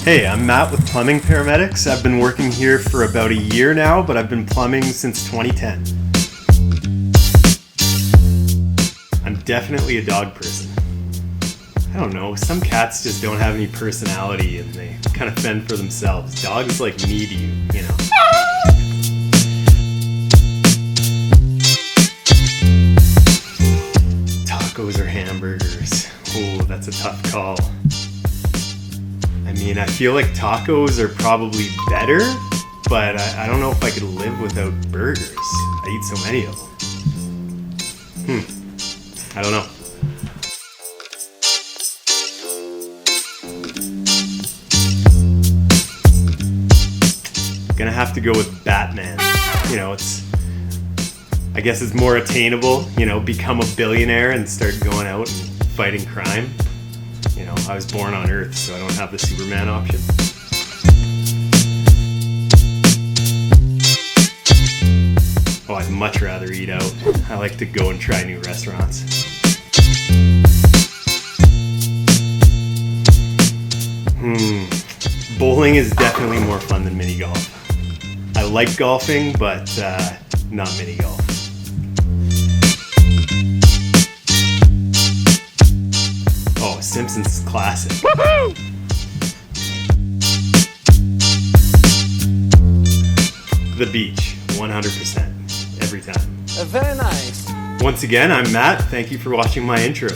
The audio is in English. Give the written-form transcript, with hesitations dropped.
Hey, I'm Matt with Plumbing Paramedics. I've been working here for about a year now, but I've been plumbing since 2010. I'm definitely a dog person. I don't know, some cats just don't have any personality and they kind of fend for themselves. Dogs like need you, you know. Tacos or hamburgers? Oh, that's a tough call. I mean, I feel like tacos are probably better, but I don't know if I could live without burgers. I eat so many of them. I don't know. Gonna have to go with Batman. You know, I guess it's more attainable, you know, become a billionaire and start going out and fighting crime. You know, I was born on Earth, so I don't have the Superman option. Oh, I'd much rather eat out. I like to go and try new restaurants. Bowling is definitely more fun than mini golf. I like golfing, but not mini golf. Oh, Simpsons classic. Woohoo! The beach, 100%, every time. Very nice. Once again, I'm Matt. Thank you for watching my intro.